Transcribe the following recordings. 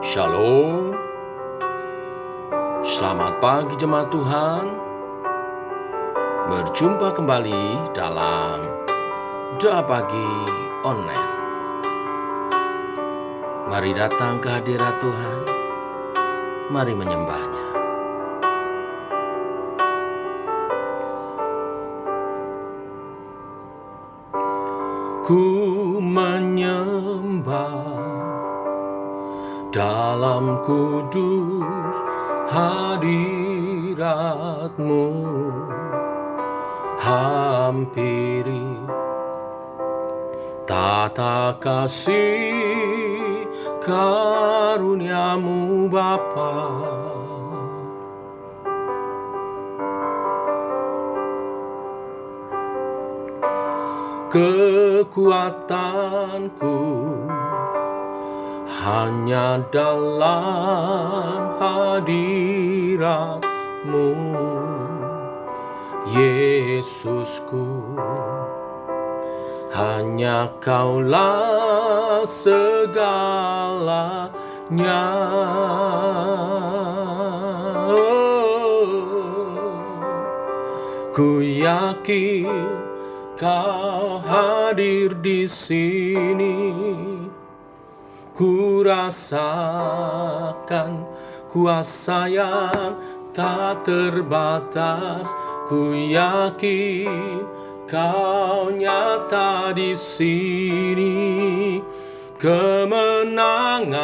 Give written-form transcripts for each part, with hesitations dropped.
Shalom. Selamat pagi jemaat Tuhan. Berjumpa kembali dalam Doa Pagi Online. Mari datang ke hadirat Tuhan. Mari menyembah-Nya. Ku menyembah dalam kudus hadirat-Mu, hampiri tata kasih karunia-Mu Bapa. Kekuatanku hanya dalam hadirat-Mu, Yesusku. Hanya Kaulah segalanya. Ku yakin Kau hadir di sini. Ku rasakan kuasa yang tak terbatas. Ku yakin Kau nyata di sini. Kemenangan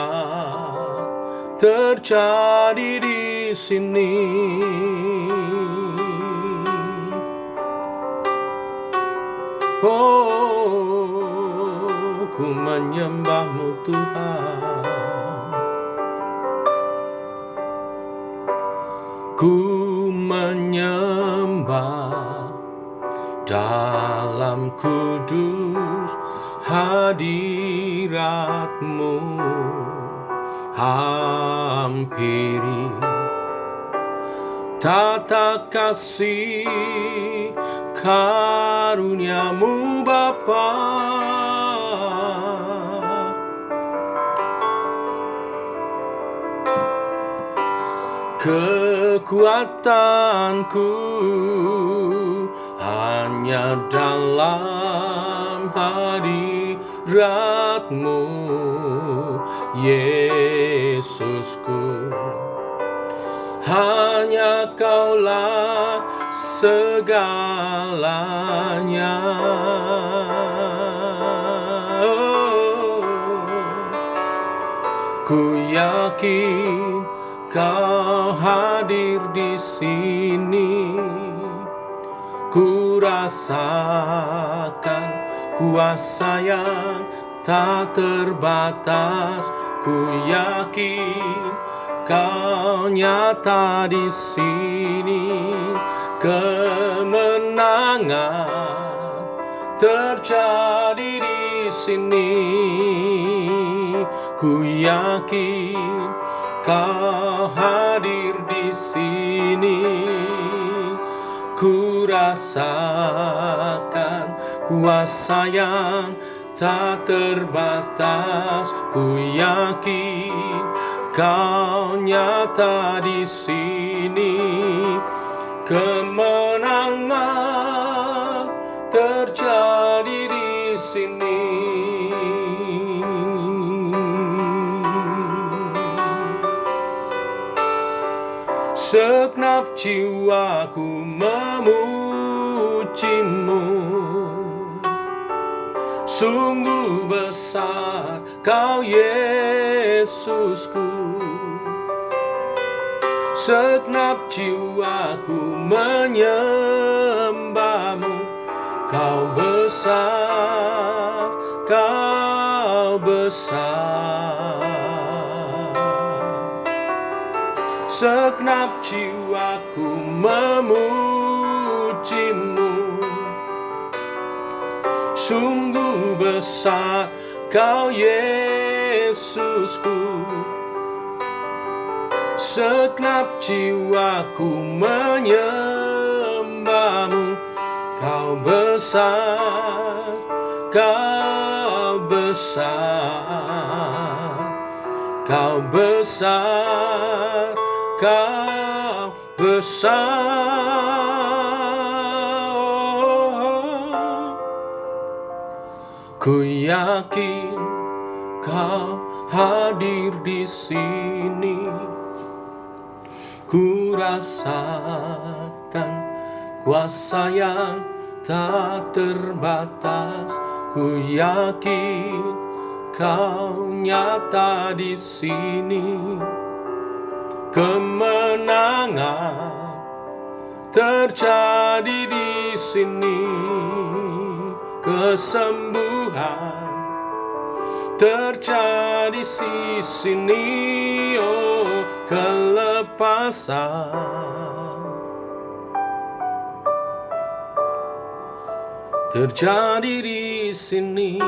terjadi di sini. Oh, ku menyembah-Mu Tuhan. Ku menyembah dalam kudus hadirat-Mu, hampiri tata kasih karunia-Mu Bapa. Kekuatanku hanya dalam hadirat-Mu, Yesusku. Hanya Kaulah segalanya. Ku yakin Kau hadir di sini. Ku rasakan kuasa yang tak terbatas. Ku yakin Kau nyata di sini. Kemenangan terjadi di sini. Ku yakin Kau hadir di sini. Ku rasakan kuasa yang tak terbatas. Ku yakin Kau nyata di sini. Kemenangan terjadi di sini. Segenap jiwaku memuji-Mu. Sungguh besar Kau Yesusku. Segenap jiwaku menyembah-Mu. Kau besar, Kau besar. Segenap jiwaku memuji-Mu. Sungguh besar Kau Yesusku. Segenap jiwaku menyembah-Mu. Kau besar, Kau besar, Kau besar, Kau besar. Ku yakin Kau hadir di sini. Ku rasakan kuasa yang tak terbatas. Ku yakin Kau nyata di sini. Kemenangan terjadi di sini. Kesembuhan terjadi di sini. Oh, kelepasan terjadi di sini.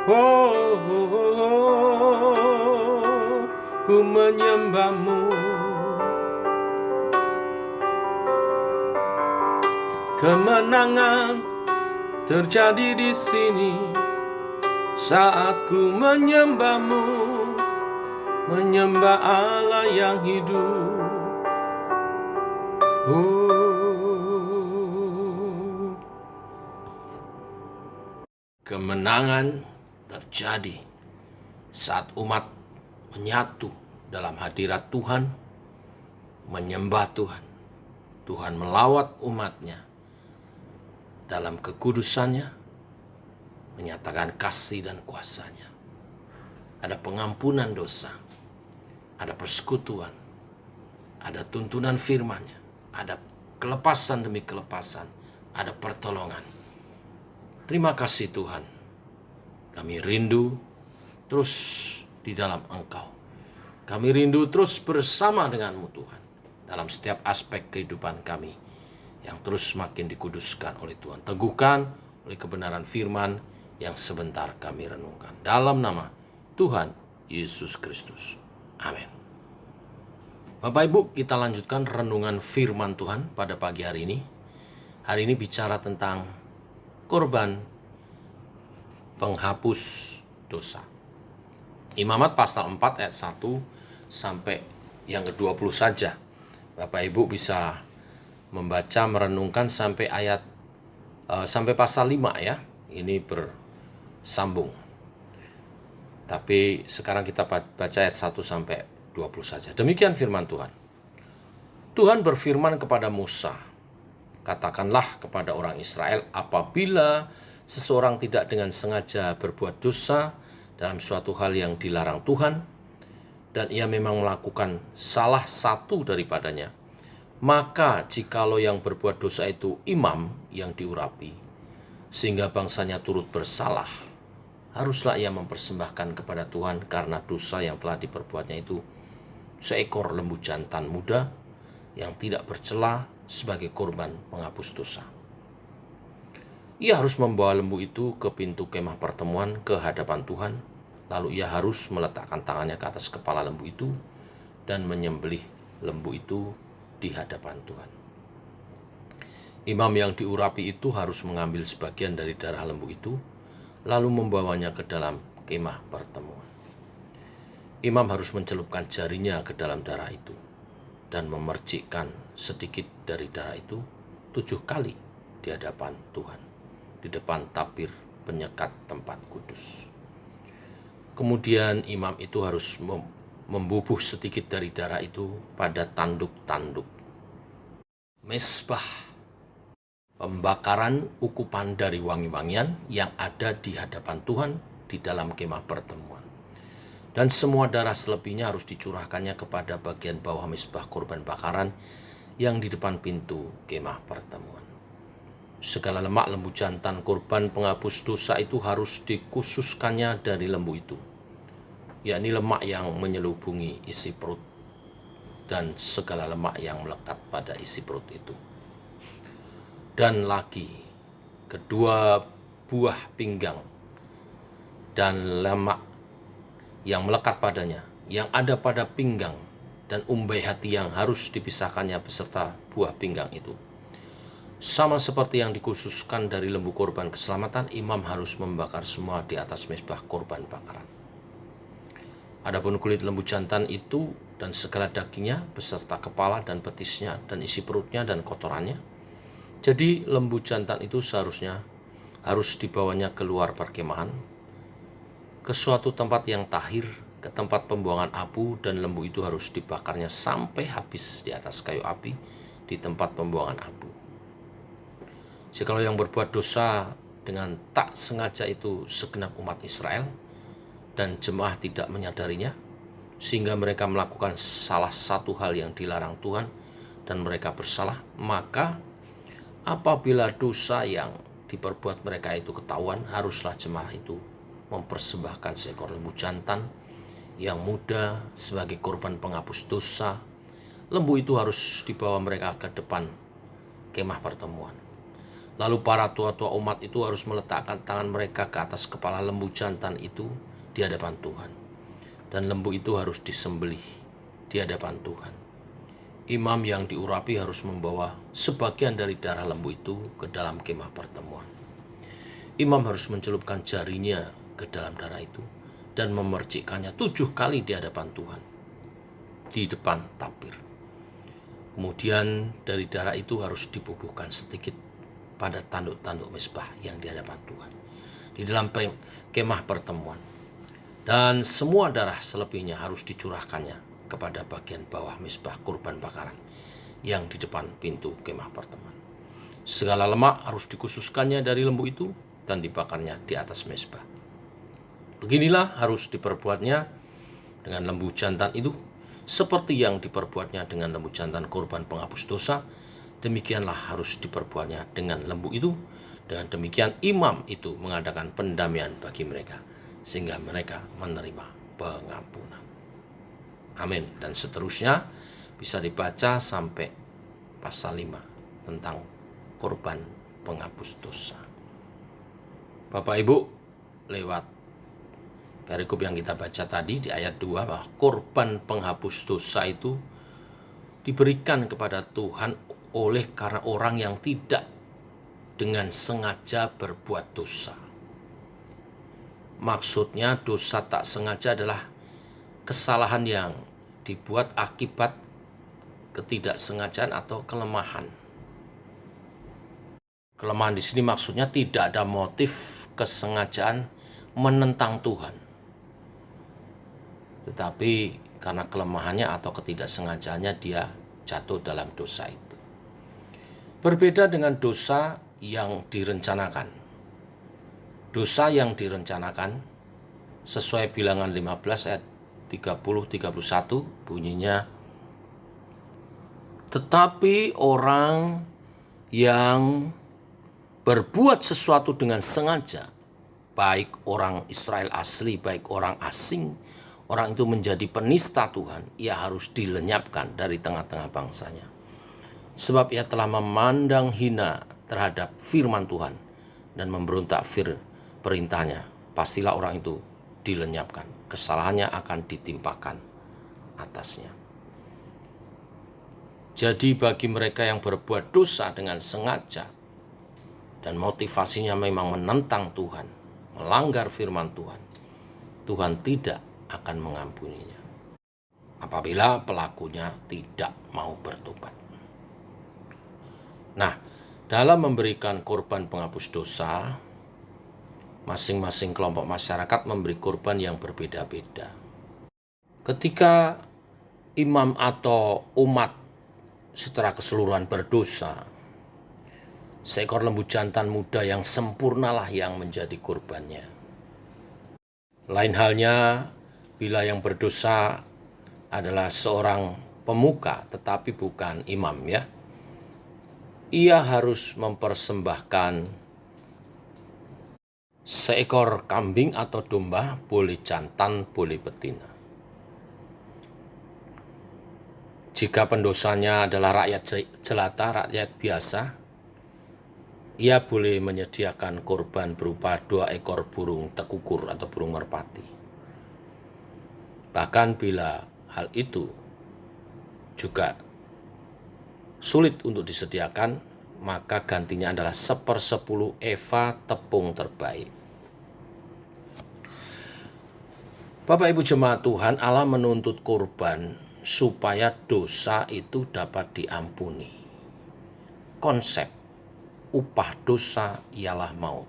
Oh, oh, oh, ku menyembahmu. Kemenangan terjadi di sini saat ku menyembahmu, menyembah Allah yang hidup. Kemenangan terjadi saat umat menyatu dalam hadirat Tuhan, menyembah Tuhan. Tuhan melawat umatnya dalam kekudusannya, menyatakan kasih dan kuasanya. Ada pengampunan dosa, ada persekutuan, ada tuntunan firman-Nya, ada kelepasan demi kelepasan, ada pertolongan. Terima kasih Tuhan, kami rindu terus di dalam Engkau. Kami rindu terus bersama dengan-Mu Tuhan, dalam setiap aspek kehidupan kami, yang terus semakin dikuduskan oleh Tuhan. Teguhkan oleh kebenaran firman yang sebentar kami renungkan. Dalam nama Tuhan Yesus Kristus. Amin. Bapak Ibu, kita lanjutkan renungan firman Tuhan pada pagi hari ini. Hari ini bicara tentang korban penghapus dosa. Imamat pasal 4 ayat 1 sampai yang ke-20 saja. Bapak Ibu bisa membaca, merenungkan sampai sampai pasal 5 ya. Ini bersambung. Tapi sekarang kita baca ayat 1 sampai 20 saja. Demikian firman Tuhan. Tuhan berfirman kepada Musa, katakanlah kepada orang Israel, apabila seseorang tidak dengan sengaja berbuat dosa dalam suatu hal yang dilarang Tuhan, dan ia memang melakukan salah satu daripadanya, maka jikalau yang berbuat dosa itu imam yang diurapi, sehingga bangsanya turut bersalah, haruslah ia mempersembahkan kepada Tuhan karena dosa yang telah diperbuatnya itu seekor lembu jantan muda yang tidak bercela sebagai korban penghapus dosa. Ia harus membawa lembu itu ke pintu kemah pertemuan ke hadapan Tuhan, lalu ia harus meletakkan tangannya ke atas kepala lembu itu dan menyembelih lembu itu di hadapan Tuhan. Imam yang diurapi itu harus mengambil sebagian dari darah lembu itu, lalu membawanya ke dalam kemah pertemuan. Imam harus mencelupkan jarinya ke dalam darah itu dan memercikkan sedikit dari darah itu 7 kali di hadapan Tuhan, di depan tabir penyekat tempat kudus. Kemudian imam itu harus membubuh sedikit dari darah itu pada tanduk-tanduk mezbah pembakaran ukupan dari wangi-wangian yang ada di hadapan Tuhan di dalam kemah pertemuan. Dan semua darah selebihnya harus dicurahkannya kepada bagian bawah mezbah korban bakaran yang di depan pintu kemah pertemuan. Segala lemak lembu jantan korban penghapus dosa itu harus dikhususkannya dari lembu itu, yakni lemak yang menyelubungi isi perut dan segala lemak yang melekat pada isi perut itu. Dan lagi kedua buah pinggang dan lemak yang melekat padanya, yang ada pada pinggang dan umbai hati yang harus dipisahkannya beserta buah pinggang itu. Sama seperti yang dikhususkan dari lembu korban keselamatan, imam harus membakar semua di atas mezbah korban bakaran. Adapun kulit lembu jantan itu dan segala dagingnya beserta kepala dan betisnya dan isi perutnya dan kotorannya. Jadi lembu jantan itu seharusnya harus dibawanya keluar perkemahan ke suatu tempat yang tahir, ke tempat pembuangan abu, dan lembu itu harus dibakarnya sampai habis di atas kayu api di tempat pembuangan abu. Jikalau yang berbuat dosa dengan tak sengaja itu segenap umat Israel dan jemaah tidak menyadarinya, sehingga mereka melakukan salah satu hal yang dilarang Tuhan dan mereka bersalah, maka apabila dosa yang diperbuat mereka itu ketahuan, haruslah jemaah itu mempersembahkan seekor lembu jantan yang muda sebagai korban penghapus dosa. Lembu itu harus dibawa mereka ke depan kemah pertemuan. Lalu para tua-tua umat itu harus meletakkan tangan mereka ke atas kepala lembu jantan itu di hadapan Tuhan. Dan lembu itu harus disembelih di hadapan Tuhan. Imam yang diurapi harus membawa sebagian dari darah lembu itu ke dalam kemah pertemuan. Imam harus mencelupkan jarinya ke dalam darah itu dan memercikkannya 7 kali di hadapan Tuhan, di depan tabir. Kemudian dari darah itu harus dibubuhkan sedikit pada tanduk-tanduk mezbah yang di hadapan Tuhan, di dalam kemah pertemuan. Dan semua darah selebihnya harus dicurahkannya kepada bagian bawah mezbah kurban bakaran yang di depan pintu kemah pertemuan. Segala lemak harus dikhususkannya dari lembu itu dan dibakarnya di atas mezbah. Beginilah harus diperbuatnya dengan lembu jantan itu, seperti yang diperbuatnya dengan lembu jantan korban penghapus dosa. Demikianlah harus diperbuatnya dengan lembu itu. Dengan demikian imam itu mengadakan pendamaian bagi mereka, sehingga mereka menerima pengampunan. Amin. Dan seterusnya bisa dibaca sampai pasal 5 tentang korban penghapus dosa. Bapak Ibu, lewat perikop yang kita baca tadi di ayat 2, bahwa korban penghapus dosa itu diberikan kepada Tuhan oleh karena orang yang tidak dengan sengaja berbuat dosa. Maksudnya dosa tak sengaja adalah kesalahan yang dibuat akibat ketidaksengajaan atau kelemahan. Kelemahan di sini maksudnya tidak ada motif kesengajaan menentang Tuhan, tetapi karena kelemahannya atau ketidaksengajaannya dia jatuh dalam dosa itu. Berbeda dengan dosa yang direncanakan. Dosa yang direncanakan sesuai bilangan 15 ayat 30-31 bunyinya, tetapi orang yang berbuat sesuatu dengan sengaja, baik orang Israel asli, baik orang asing, orang itu menjadi penista Tuhan, ia harus dilenyapkan dari tengah-tengah bangsanya. Sebab ia telah memandang hina terhadap firman Tuhan dan memberontak perintahnya. Pastilah orang itu dilenyapkan, kesalahannya akan ditimpakan atasnya. Jadi bagi mereka yang berbuat dosa dengan sengaja dan motivasinya memang menentang Tuhan, melanggar firman Tuhan, Tuhan tidak akan mengampuninya apabila pelakunya tidak mau bertobat. Nah, dalam memberikan korban penghapus dosa, masing-masing kelompok masyarakat memberi korban yang berbeda-beda. Ketika imam atau umat secara keseluruhan berdosa, seekor lembu jantan muda yang sempurnalah yang menjadi korbannya. Lain halnya bila yang berdosa adalah seorang pemuka tetapi bukan imam, ya. Ia harus mempersembahkan seekor kambing atau domba, boleh jantan, boleh betina. Jika pendosanya adalah rakyat jelata, rakyat biasa, ia boleh menyediakan korban berupa 2 ekor burung tekukur atau burung merpati. Bahkan bila hal itu juga sulit untuk disediakan, maka gantinya adalah 1/10 eva tepung terbaik. Bapak Ibu jemaat Tuhan, Allah menuntut korban supaya dosa itu dapat diampuni. Konsep upah dosa ialah maut.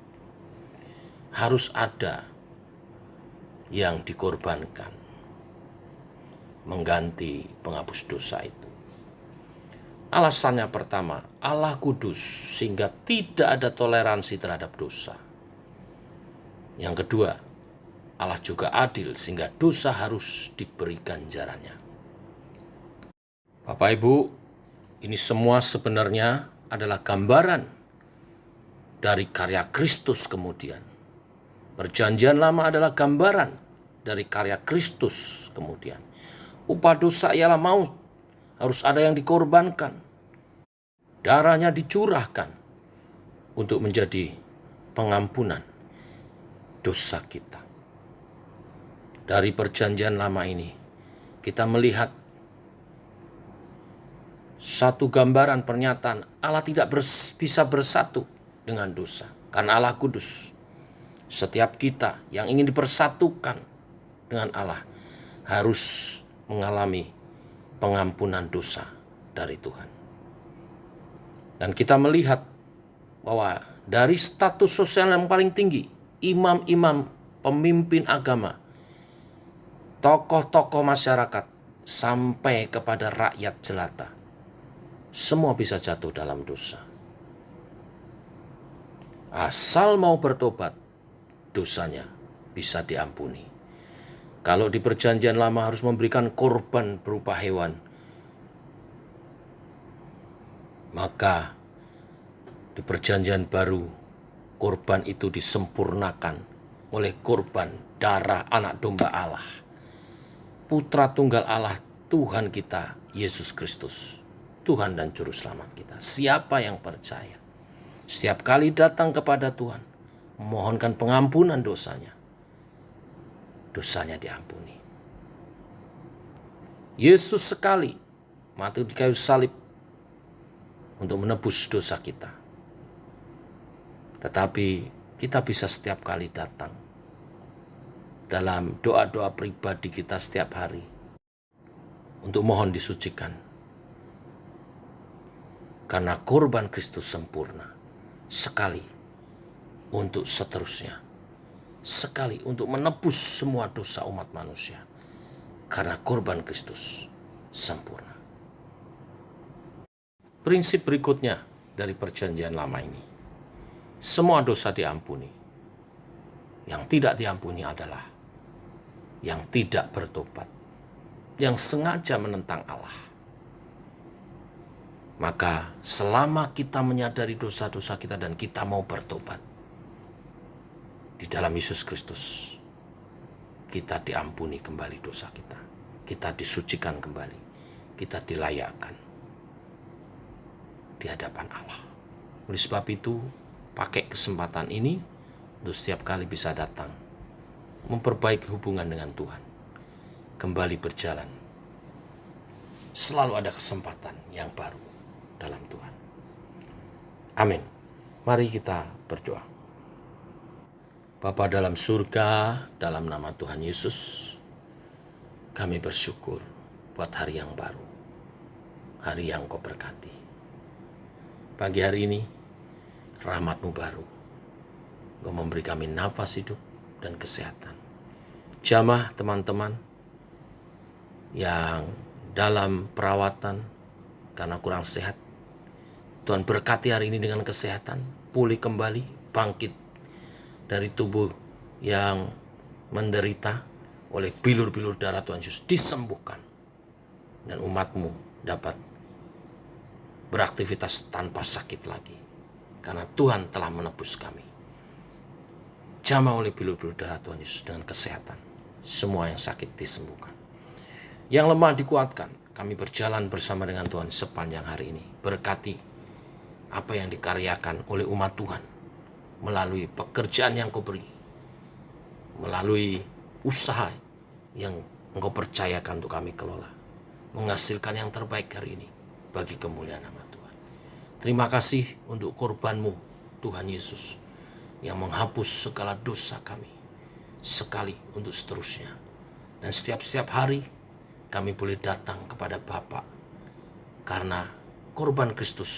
Harus ada yang dikorbankan mengganti penghapus dosa itu. Alasannya pertama, Allah kudus sehingga tidak ada toleransi terhadap dosa. Yang kedua, Allah juga adil sehingga dosa harus diberi ganjarannya. Bapak Ibu, ini semua sebenarnya adalah gambaran dari karya Kristus kemudian. Perjanjian Lama adalah gambaran dari karya Kristus kemudian. Upah dosa ialah maut, harus ada yang dikorbankan. Darahnya dicurahkan untuk menjadi pengampunan dosa kita. Dari perjanjian lama ini, kita melihat satu gambaran pernyataan Allah tidak bisa bersatu dengan dosa. Karena Allah kudus. Setiap kita yang ingin dipersatukan dengan Allah harus mengalami pengampunan dosa dari Tuhan. Dan kita melihat bahwa dari status sosial yang paling tinggi, imam-imam, pemimpin agama, tokoh-tokoh masyarakat, sampai kepada rakyat jelata, semua bisa jatuh dalam dosa. Asal mau bertobat, dosanya bisa diampuni. Kalau di perjanjian lama harus memberikan korban berupa hewan, maka di perjanjian baru korban itu disempurnakan oleh korban darah anak domba Allah, Putra Tunggal Allah, Tuhan kita Yesus Kristus, Tuhan dan Juru Selamat kita. Siapa yang percaya, setiap kali datang kepada Tuhan, memohonkan pengampunan dosanya, dosanya diampuni. Yesus sekali mati di kayu salib untuk menebus dosa kita. Tetapi kita bisa setiap kali datang dalam doa-doa pribadi kita setiap hari untuk mohon disucikan. Karena korban Kristus sempurna, sekali untuk seterusnya, sekali untuk menebus semua dosa umat manusia. Karena korban Kristus sempurna. Prinsip berikutnya dari perjanjian lama ini, semua dosa diampuni. Yang tidak diampuni adalah yang tidak bertobat, yang sengaja menentang Allah. Maka selama kita menyadari dosa-dosa kita dan kita mau bertobat, di dalam Yesus Kristus, kita diampuni kembali dosa kita. Kita disucikan kembali. Kita dilayakkan di hadapan Allah. Oleh sebab itu, pakai kesempatan ini untuk setiap kali bisa datang, memperbaiki hubungan dengan Tuhan, kembali berjalan. Selalu ada kesempatan yang baru dalam Tuhan. Amin. Mari kita berdoa. Bapa dalam surga, dalam nama Tuhan Yesus, kami bersyukur buat hari yang baru, hari yang Kau berkati. Pagi hari ini, rahmat-Mu baru, Kau memberi kami nafas hidup dan kesehatan. Jamah teman-teman yang dalam perawatan karena kurang sehat, Tuhan berkati hari ini dengan kesehatan, pulih kembali, bangkit dari tubuh yang menderita oleh bilur-bilur darah Tuhan Yesus, disembuhkan. Dan umat-Mu dapat beraktivitas tanpa sakit lagi. Karena Tuhan telah menebus kami. Jamah oleh bilur-bilur darah Tuhan Yesus dengan kesehatan. Semua yang sakit disembuhkan. Yang lemah dikuatkan. Kami berjalan bersama dengan Tuhan sepanjang hari ini. Berkati apa yang dikaryakan oleh umat Tuhan melalui pekerjaan yang Kau beri, melalui usaha yang Engkau percayakan untuk kami kelola, menghasilkan yang terbaik hari ini bagi kemuliaan nama Tuhan. Terima kasih untuk korban-Mu, Tuhan Yesus, yang menghapus segala dosa kami, sekali untuk seterusnya. Dan setiap hari kami boleh datang kepada Bapa, karena korban Kristus